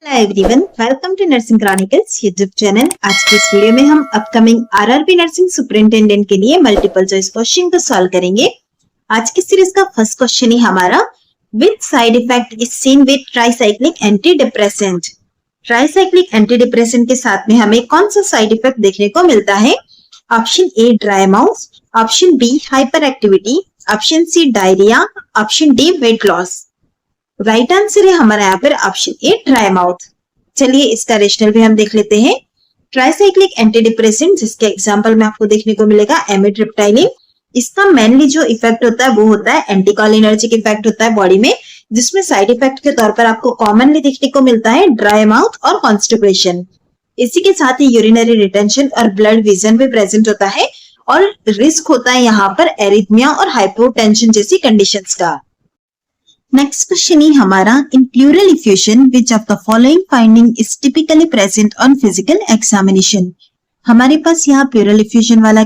Hello everyone, welcome to nursing chronicles YouTube channel. आज के इस वीडियो में हम अपकमिंग आरआरबी नर्सिंग सुपरिटेंडेंट के लिए मल्टीपल चॉइस क्वेश्चन को सॉल्व करेंगे। आज की सीरीज का फर्स्ट क्वेश्चन है हमारा, which side effect is seen with tricyclic anti depressant. Tricyclic anti depressant के साथ में हमें कौन सा साइड इफेक्ट देखने को मिलता है? Option A dry mouth, option B hyper activity, option C diarrhoea, option D weight loss. Right answer है हमारा यहाँ पर ऑप्शन ए ड्राई माउथ। चलिए इसका रेशनल भी हम देख लेते हैं। ट्राइसाइक्लिक एंटी डिप्रेसेंट जिसके एग्जांपल में आपको देखने को मिलेगा एमिट्रिप्टाइलिन। इसका मेनली जो इफेक्ट होता है वो होता है एंटीकोलिनर्जिक इफेक्ट होता है बॉडी में, जिसमें साइड इफेक्ट के तौर पर आपको कॉमनली देखने को मिलता है ड्राई माउथ और कॉन्स्टिपेशन। इसी के साथ ही यूरिनरी रिटेंशन और ब्लड विजन भी प्रेजेंट होता है और रिस्क होता है यहाँ पर एरिथमिया और हाइपोटेंशन जैसी कंडीशंस का। नेक्स्ट क्वेश्चन है हमारा, इन pleural effusion which of the following finding is typically present on physical examination. हमारे पास यहाँ प्लूरल इफ्यूजन वाला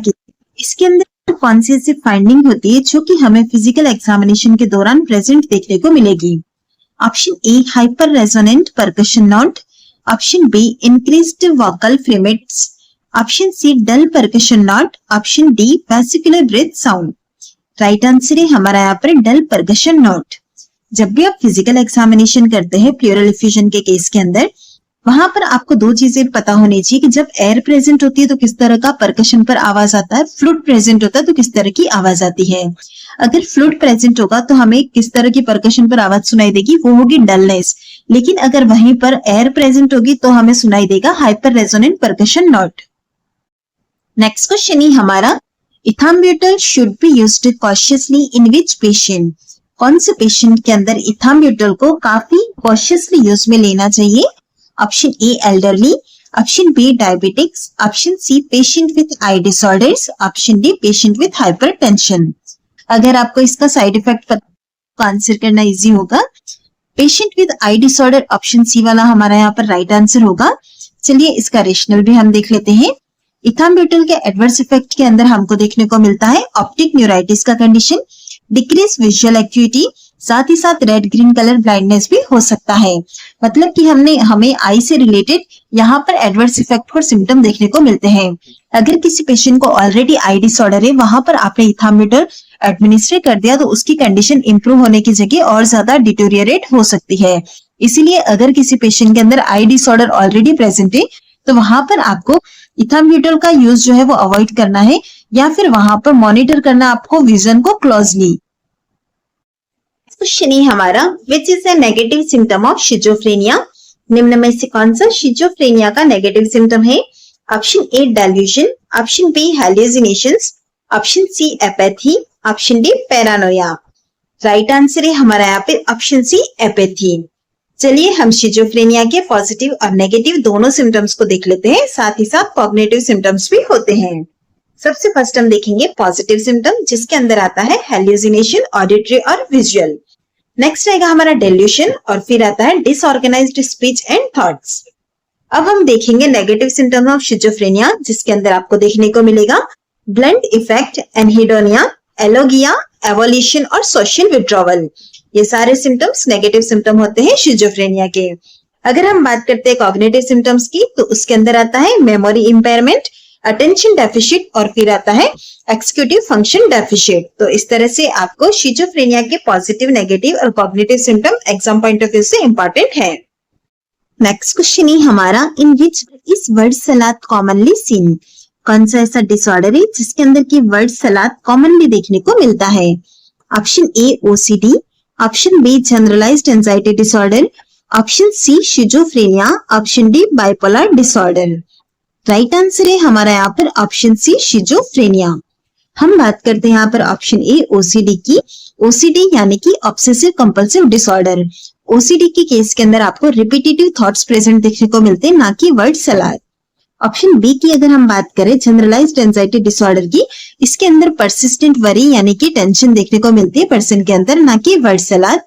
इसके अंदर कौन सी ऐसी फाइंडिंग होती है जो कि हमें फिजिकल एग्जामिनेशन के दौरान प्रेजेंट देखने को मिलेगी? Option A hyperresonant percussion note, option B increased vocal fremitus, option C dull percussion note, option D vesicular breath sound. Right answer है हमारा यहाँ पर डल परकशन नोट। जब भी आप फिजिकल एग्जामिनेशन करते हैं प्लूरल इफ्यूजन के केस के अंदर, वहां पर आपको दो चीजें पता होनी चाहिए कि जब एयर प्रेजेंट होती है तो किस तरह का परकशन पर आवाज आता है, फ्लूइड प्रेजेंट होता है तो किस तरह की आवाज आती है। अगर फ्लूइड प्रेजेंट होगा तो हमें किस तरह की परकशन पर आवाज सुनाई देगी, वो होगी डलनेस। लेकिन अगर वहीं पर एयर प्रेजेंट होगी तो हमें सुनाई देगा hyperresonant percussion note. Next question है हमारा, ethambutol should be used cautiously in which patient. कौन से पेशेंट के अंदर इथाम्ब्यूटल को काफी कॉशियसली यूज में लेना चाहिए? Option A elderly, option B diabetics, option C patient with eye disorders, option D patient with hypertension. अगर आपको इसका साइड इफेक्ट पता आंसर करना इजी होगा। Patient with eye disorder option C वाला हमारा यहाँ पर राइट आंसर होगा। चलिए इसका रेशनल भी हम देख लेते हैं। इथाम्ब्यूटल के एडवर्स इफेक्ट के अंदर हमको देखने को मिलता है ऑप्टिक न्यूराइटिस का कंडीशन, डिक्रीज विजुअल एक्टिविटी, साथ ही साथ रेड ग्रीन कलर ब्लाइंडनेस भी हो सकता है। मतलब कि हमें आई से रिलेटेड यहाँ पर एडवर्स इफेक्ट और सिम्टम देखने को मिलते हैं। अगर किसी पेशेंट को ऑलरेडी आई डिसऑर्डर है, वहां पर आपने इथाम्ब्यूटल एडमिनिस्ट्रेट कर दिया तो उसकी कंडीशन इंप्रूव होने की जगह और ज्यादा डिटोरिएट हो सकती है। इसीलिए अगर किसी पेशेंट के अंदर आई डिसऑर्डर ऑलरेडी प्रेजेंट है तो वहां पर आपको इथाम्ब्यूटल का यूज जो है वो अवॉइड करना है या फिर वहां पर मॉनिटर करना आपको विजन को क्लोजली। क्वेश्चन है हमारा, which is a negative symptom of schizophrenia. निम्न में से कौन सा शिजोफ्रेनिया का नेगेटिव सिम्टम है? Option A delusion, option B hallucinations, option C apathy, option D paranoia. Right answer है हमारा यहाँ पे ऑप्शन सी एपैथी। चलिए हम शिजोफ्रेनिया के पॉजिटिव और नेगेटिव दोनों सिम्टम्स को देख लेते हैं, साथ ही साथ कॉग्निटिव सिम्टम्स भी होते हैं। सबसे फर्स्ट हम देखेंगे पॉजिटिव सिम्टम, जिसके अंदर आता है हैल्यूसिनेशन, ऑडिटरी और विजुअल। नेक्स्ट आएगा हमारा डेल्यूशन और फिर आता है डिसऑर्गेनाइज्ड स्पीच एंड थॉट्स। अब हम देखेंगे नेगेटिव सिम्टम ऑफ शिजोफ्रेनिया, जिसके अंदर आपको देखने को मिलेगा ब्लंट इफेक्ट, एनहिडोनिया, एलोगिया, एवोल्यूशन और सोशल विड्रॉवल। ये सारे सिम्टम्स नेगेटिव सिम्टम होते हैं शिजोफ्रेनिया के। अगर हम बात करते हैं कॉग्निटिव सिम्टम्स की, तो उसके अंदर आता है मेमोरी इंपेयरमेंट, अटेंशन डेफिशिट और फिर आता है एक्सिक्यूटिव फंक्शन डेफिशिट। तो इस तरह से आपको शिजोफ्रेनिया के पॉजिटिव, नेगेटिव और cognitive symptom exam point of view से इंपॉर्टेंट है। नेक्स्ट क्वेश्चन है हमारा, in which is word salad commonly seen. कौन सा ऐसा डिसऑर्डर है जिसके अंदर की वर्ड सलाद कॉमनली देखने को मिलता है? Option A OCD, option B generalised anxiety disorder, option C schizophrenia, option D bipolar disorder. Right answer है हमारा यहाँ पर ऑप्शन सी शिजोफ्रेनिया। हम बात करते हैं यहाँ पर ऑप्शन ए ओसीडी की। ओसीडी यानी कि ऑब्सेसिव कंपल्सिव डिसऑर्डर। ओसीडी के केस के अंदर आपको रिपीटेटिव थॉट्स प्रेजेंट देखने को मिलते हैं, ना कि वर्ड सलाद। ऑप्शन बी की अगर हम बात करें जनरलाइज्ड एंजाइटी डिसऑर्डर की, इसके अंदर परसिस्टेंट वरी यानी कि टेंशन देखने को मिलती है पर्सन के अंदर, ना कि वर्ड सलाद।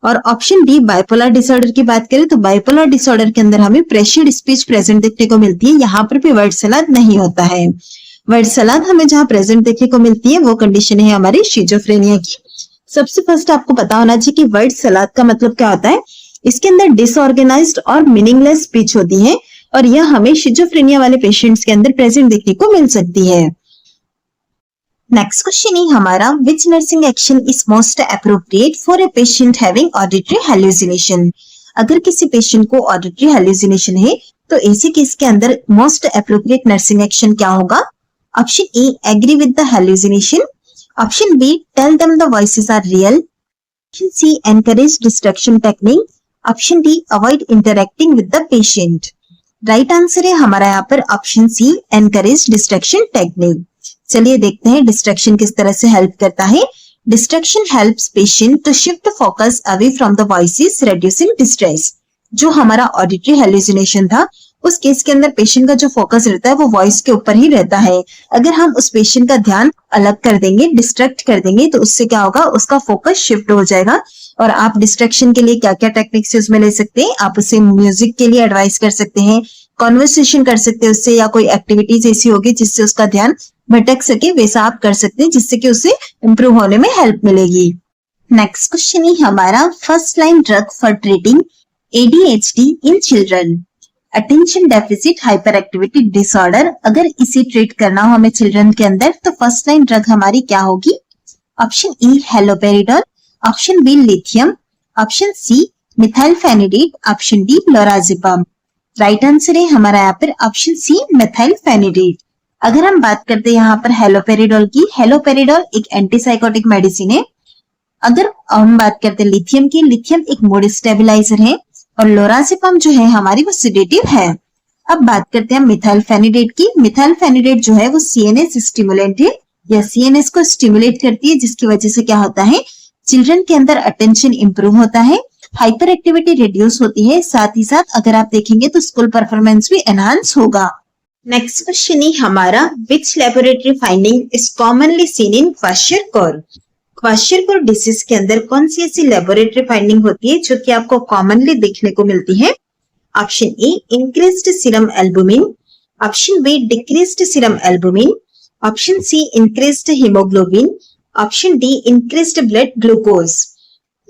और ऑप्शन डी बाइपोलर डिसऑर्डर की बात करें तो बाइपोलर डिसऑर्डर के अंदर हमें प्रेशर्ड स्पीच प्रेजेंट देखने को मिलती है, यहाँ पर भी वर्ड सलाद नहीं होता है। वर्ड सलाद हमें जहाँ प्रेजेंट देखने को मिलती है वो कंडीशन है हमारी शिजोफ्रेनिया की। सबसे फर्स्ट आपको पता होना चाहिए कि वर्ड सलाद का मतलब क्या होता है। इसके अंदर डिसऑर्गेनाइज्ड और मीनिंगलेस स्पीच होती है और यह हमें शिजोफ्रेनिया वाले पेशेंट्स के अंदर प्रेजेंट देखने को मिल सकती है। नेक्स्ट क्वेश्चन है हमारा, विच nursing action is most appropriate for a patient having auditory hallucination. अगर किसी पेशेंट को ऑडिटरी हेलुसिनेशन है तो ऐसे केस के अंदर मोस्ट अप्रोप्रिएट नर्सिंग एक्शन क्या होगा? Option A, agree with the hallucination. Option B, tell them the voices are real. Option C, encourage distraction technique. Option D, avoid interacting with the patient. Right answer है हमारा यहाँ पर option C, encourage distraction technique. चलिए देखते हैं distraction किस तरह से हेल्प करता है। Distraction helps patient to shift focus away from the voices, reducing distress. जो हमारा ऑडिटरी हेलुसिनेशन था उस केस के अंदर पेशेंट का जो फोकस रहता है वो वॉइस के ऊपर ही रहता है। अगर हम उस पेशेंट का ध्यान अलग कर देंगे, डिस्ट्रैक्ट कर देंगे, तो उससे क्या होगा, उसका फोकस शिफ्ट हो जाएगा। और आप डिस्ट्रैक्शन के लिए क्या क्या टेक्निक्स उसमें ले सकते हैं? आप उसे म्यूजिक के लिए एडवाइस कर सकते हैं, कॉन्वर्सेशन कर सकते हैं उससे, या कोई एक्टिविटीज ऐसी होगी जिससे उसका ध्यान भटक सके, वैसा आप कर सकते हैं जिससे कि उसे इंप्रूव होने में हेल्प मिलेगी। नेक्स्ट क्वेश्चन है हमारा, first line drug for treating ADHD in children, attention deficit hyper activity disorder. अगर इसे ट्रीट करना हो हमें चिल्ड्रन के अंदर तो फर्स्ट लाइन ड्रग हमारी क्या होगी? Option E, haloperidol. Option B, lithium. Option C, methylphenidate. Option D, lorazepam. Right answer है हमारा यहाँ पर ऑप्शन सी, मिथाइलफेनिडेट। अगर हम बात करते हैं यहाँ पर हेलोपेरिडोल की, हेलोपेरिडोल एक एंटीसाइकोटिक मेडिसिन है। अगर हम बात करते हैं लिथियम की, लिथियम एक मूड स्टेबलाइजर है और लोराजिपम जो है हमारी वो सिडेटिव है। अब बात करते हैं मिथाइलफेनिडेट की। मिथाइलफेनिडेट जो है वो CNS स्टिमुलेंट है या CNS को स्टिमुलेट करती है, जिसकी वजह से क्या होता है, चिल्ड्रन के अंदर अटेंशन इंप्रूव होता है, हाइपर एक्टिविटी रिड्यूस होती है, साथ ही साथ अगर आप देखेंगे तो स्कूल परफॉर्मेंस भी एनहांस होगा। नेक्स्ट क्वेश्चन है हमारा, which laboratory finding is commonly seen in kwashiorkor. Kwashiorkor disease के अंदर कौन सी ऐसी लेबोरेटरी फाइंडिंग होती है जो कि आपको कॉमनली देखने को मिलती है? Option A, increased serum albumin. Option B, decreased serum albumin. Option C, increased haemoglobin. Option D, increased blood glucose.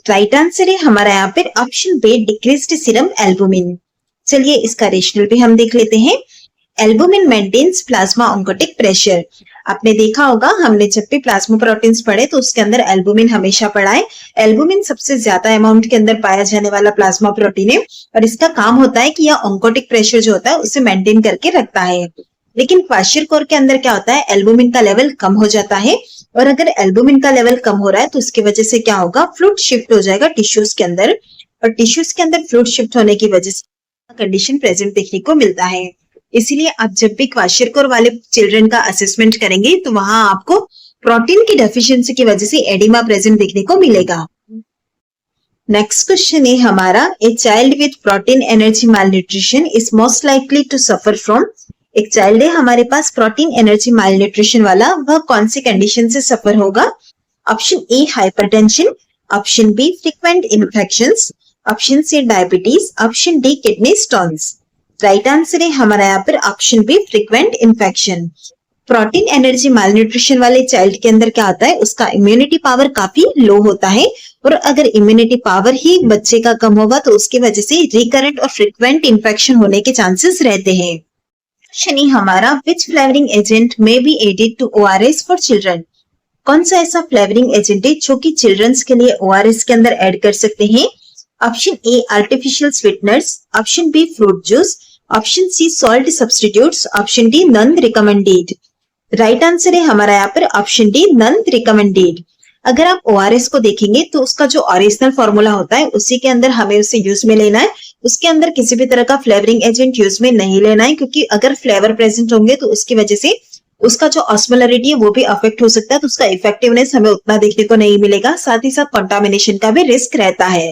Right answer है हमारा यहाँ पर option B, decreased serum albumin. चलिए इसका रेशनल भी हम देख लेते हैं। Albumin maintains plasma oncotic pressure. आपने देखा होगा हमने जब भी प्लाज्मा प्रोटीन्स पढ़े तो उसके अंदर एल्बुमिन हमेशा पढ़ा है। एल्बुमिन सबसे ज्यादा अमाउंट के अंदर पाया जाने वाला प्लाज्मा प्रोटीन है और इसका काम होता है कि यह ऑन्कोटिक प्रेशर जो होता है उसे मेंटेन करके रखता है। लेकिन क्वाशरकोर के अंदर क्या होता है, एल्बुमिन का लेवल कम हो जाता है और अगर एल्बुमिन का लेवल कम हो रहा है तो उसकी वजह से क्या होगा, फ्लूइड शिफ्ट हो जाएगा टिश्यूज के अंदर और टिश्यूज के अंदर फ्लूइड शिफ्ट होने की वजह से कंडीशन प्रेजेंट देखने को मिलता है। इसीलिए आप जब भी क्वाशरकोर वाले चिल्ड्रन का असेसमेंट करेंगे तो वहां आपको प्रोटीन की डेफिशिएंसी की वजह से एडिमा प्रेजेंट देखने को मिलेगा। नेक्स्ट क्वेश्चन है हमारा, a child with protein energy malnutrition is most likely to suffer from. एक चाइल्ड है हमारे पास प्रोटीन एनर्जी मालन्यूट्रिशन वाला, वह कौन सी कंडीशन से सफर होगा? Option A, hypertension. Option B, frequent infections. Option C, diabetes. Option D, kidney stones. Right answer है हमारा यहाँ पर option B, frequent infection. Protein energy malnutrition वाले चाइल्ड के अंदर क्या होता है, उसका इम्यूनिटी पावर काफी लो होता है और अगर इम्यूनिटी पावर ही बच्चे का कम होगा तो उसकी वजह से रिकरेंट और फ्रीक्वेंट इन्फेक्शन होने के चांसेस रहते हैं। शनि हमारा, which flavouring agent may be added to ORS for children. कौन सा ऐसा फ्लेवरिंग एजेंट है जो कि चिल्ड्रंस के लिए ORS के अंदर ऐड कर सकते हैं? Option A, artificial sweeteners. Option B, fruit juice. Option C, salt substitutes. Option D, none recommended. Right answer है हमारा यहाँ पर ऑप्शन डी, नन रिकमेंडेड। अगर आप ORS को देखेंगे तो उसका जो ओरिजिनल फॉर्मूला होता है उसी के अंदर हमें उसे यूज में लेना है। उसके अंदर किसी भी तरह का फ्लेवरिंग एजेंट यूज में नहीं लेना है, क्योंकि अगर फ्लेवर प्रेजेंट होंगे तो उसकी वजह से उसका जो ऑस्मोलरिटी है वो भी अफेक्ट हो सकता है, तो उसका इफेक्टिवनेस हमें उतना देखने को नहीं मिलेगा, साथ ही साथ कंटामिनेशन का भी रिस्क रहता है।